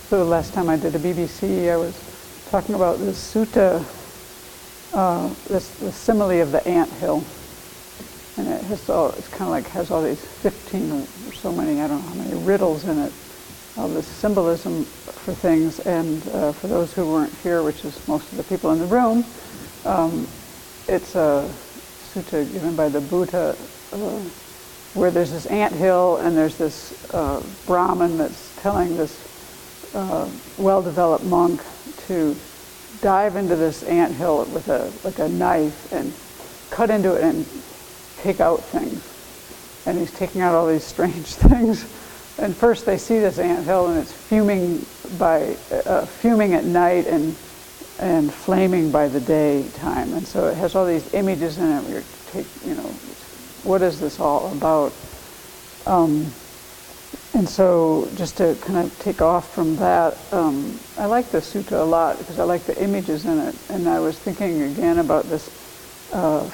So last time I did a BBC, I was talking about this sutta, the simile of the ant hill. And it has it's kind of like has all these 15 or so many, I don't know how many riddles in it, all this symbolism for things. And for those who weren't here, which is most of the people in the room, it's a sutta given by the Buddha where there's this ant hill and there's this Brahmin that's telling this well-developed monk to dive into this ant hill with a knife and cut into it and take out things. And he's taking out all these strange things. And first they see this ant hill and it's fuming at night and flaming by the daytime. And so it has all these images in it where what is this all about? And so just to kind of take off from that, I like the sutta a lot because I like the images in it. And I was thinking again about this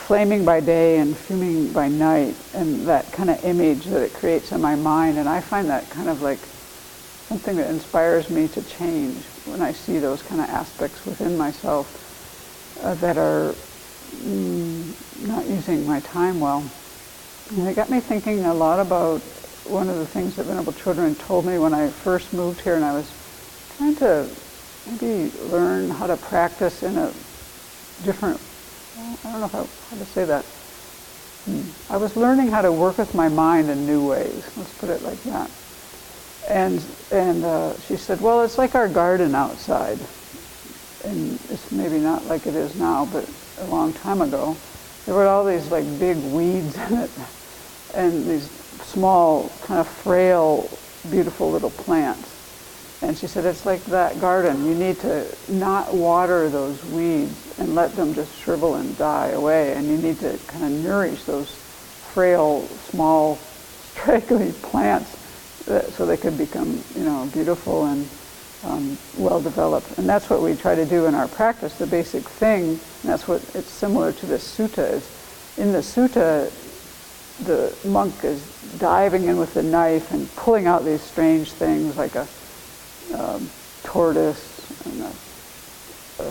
flaming by day and fuming by night, and that kind of image that it creates in my mind. And I find that kind of like something that inspires me to change when I see those kind of aspects within myself that are not using my time well. And it got me thinking a lot about one of the things that Venerable Chodron told me when I first moved here, and I was trying to maybe learn how to practice in a different, I don't know how to say that. I was learning how to work with my mind in new ways, let's put it like that. And she said, well, it's like our garden outside. And it's maybe not like it is now, but a long time ago, there were all these like big weeds in it, and these small, kind of frail, beautiful little plants. And she said, it's like that garden. You need to not water those weeds and let them just shrivel and die away. And you need to kind of nourish those frail, small, straggly plants so they could become, beautiful and well-developed. And that's what we try to do in our practice. The basic thing, and that's what it's similar to this sutta, is in the sutta, the monk is diving in with the knife and pulling out these strange things like a tortoise and a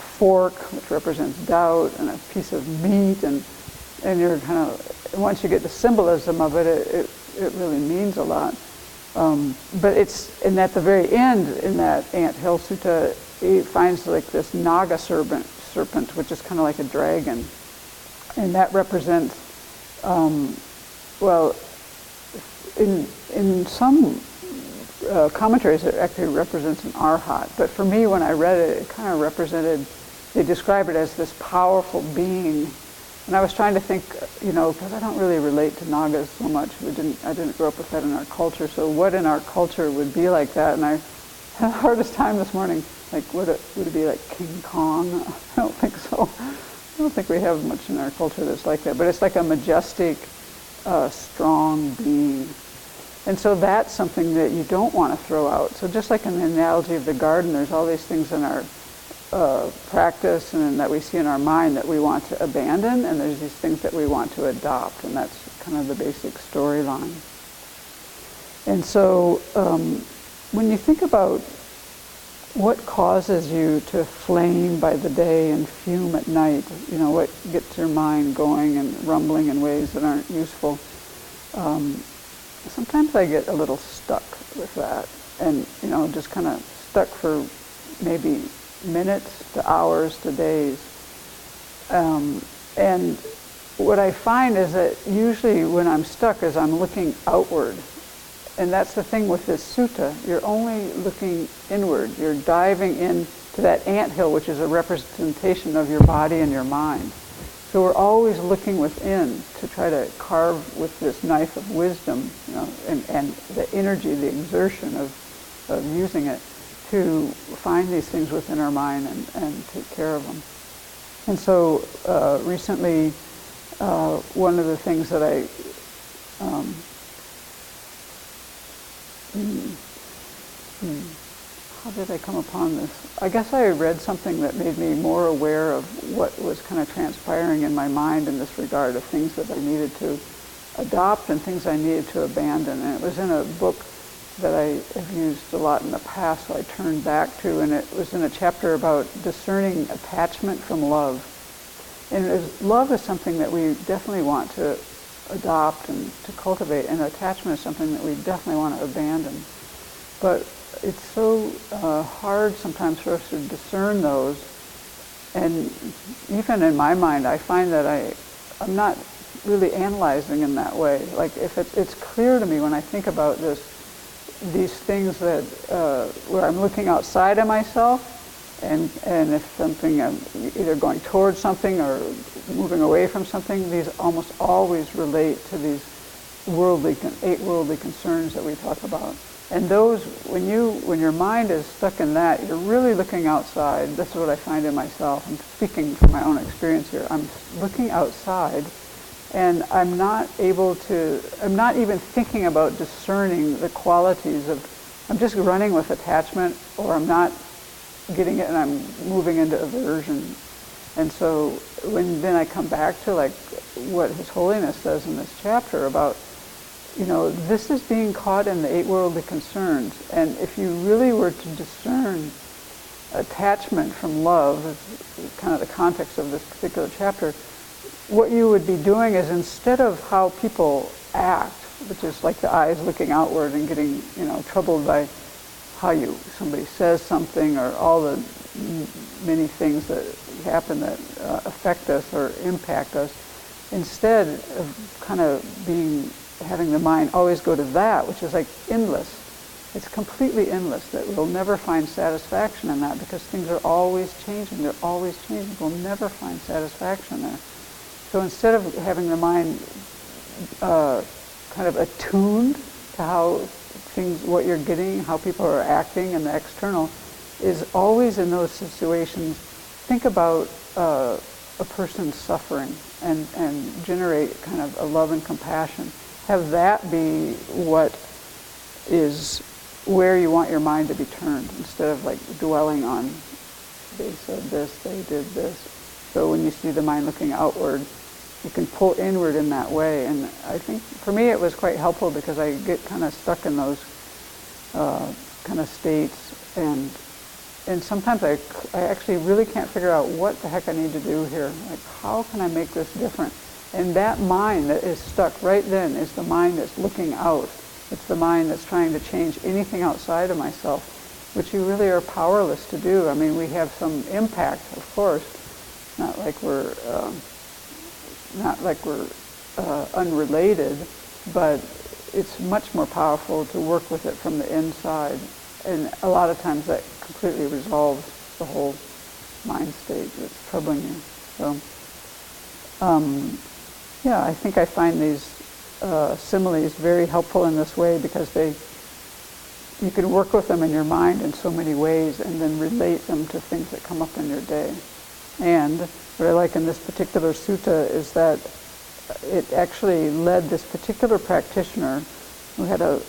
fork, which represents doubt, and a piece of meat, and you're kind of, once you get the symbolism of it, it really means a lot. But and at the very end, in that Ant Hill Sutta, he finds like this Naga serpent, which is kind of like a dragon, and that represents, in some commentaries, it actually represents an arhat. But for me, when I read it, it kind of represented, they describe it as this powerful being. And I was trying to think, because I don't really relate to Nagas so much. I didn't grow up with that in our culture. So what in our culture would be like that? And I had the hardest time this morning. Like, would it be like King Kong? I don't think so. I don't think we have much in our culture that's like that. But it's like a majestic, strong being. And so that's something that you don't want to throw out. So just like in the analogy of the garden, there's all these things in our practice and that we see in our mind that we want to abandon, and there's these things that we want to adopt, and that's kind of the basic storyline. And so when you think about what causes you to flame by the day and fume at night, what gets your mind going and rumbling in ways that aren't useful, sometimes I get a little stuck with that, and just kind of stuck for maybe minutes to hours to days. And what I find is that usually when I'm stuck is I'm looking outward. And that's the thing with this sutta. You're only looking inward. You're diving into that anthill, which is a representation of your body and your mind. So we're always looking within to try to carve with this knife of wisdom, and the energy, the exertion of using it to find these things within our mind and take care of them. And so recently, one of the things that I how did I come upon this? I guess I read something that made me more aware of what was kind of transpiring in my mind in this regard, of things that I needed to adopt and things I needed to abandon. And it was in a book that I have used a lot in the past, so I turned back to, and it was in a chapter about discerning attachment from love. And love is something that we definitely want to adopt and to cultivate, and attachment is something that we definitely want to abandon. But it's so hard sometimes for us to discern those, and even in my mind, I find that I'm not really analyzing in that way. Like if it's clear to me when I think about these things that where I'm looking outside of myself, and if something, I'm either going towards something or moving away from something, these almost always relate to these eight worldly concerns that we talk about. And those, when your mind is stuck in that, you're really looking outside. This is what I find in myself. I'm speaking from my own experience here. I'm looking outside, and I'm not even thinking about discerning the qualities I'm just running with attachment, or I'm not getting it and I'm moving into aversion. And so then I come back to like what His Holiness says in this chapter about, this is being caught in the eight worldly concerns. And if you really were to discern attachment from love, is kind of the context of this particular chapter, what you would be doing is, instead of how people act, which is like the eyes looking outward and getting, troubled by how somebody says something, or all the many things that happen that affect us or impact us, instead of kind of having the mind always go to that, which is like endless. It's completely endless, that we'll never find satisfaction in that, because things are always changing. They're always changing. We'll never find satisfaction there. So instead of having the mind kind of attuned to how what you're getting, how people are acting in the external, is always in those situations, think about a person's suffering and generate kind of a love and compassion. Have that be what is where you want your mind to be turned, instead of like dwelling on, they said this, they did this. So when you see the mind looking outward, you can pull inward in that way. And I think for me it was quite helpful, because I get kind of stuck in those kind of states, and sometimes I actually really can't figure out what the heck I need to do here. Like, how can I make this different? And that mind that is stuck right then is the mind that's looking out. It's the mind that's trying to change anything outside of myself, which you really are powerless to do. I mean, we have some impact, of course, not like we're unrelated, but it's much more powerful to work with it from the inside. And a lot of times that completely resolves the whole mind state that's troubling you. So, I think I find these similes very helpful in this way, because you can work with them in your mind in so many ways, and then relate them to things that come up in your day. And what I like in this particular sutta is that it actually led this particular practitioner, who had a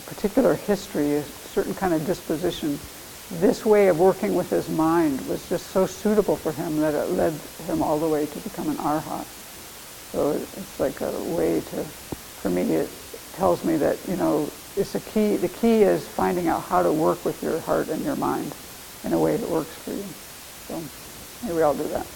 particular history, a certain kind of disposition. This way of working with his mind was just so suitable for him that it led him all the way to become an arhat. So it's like a way for me, it tells me that, it's a key. The key is finding out how to work with your heart and your mind in a way that works for you. So maybe I'll do that.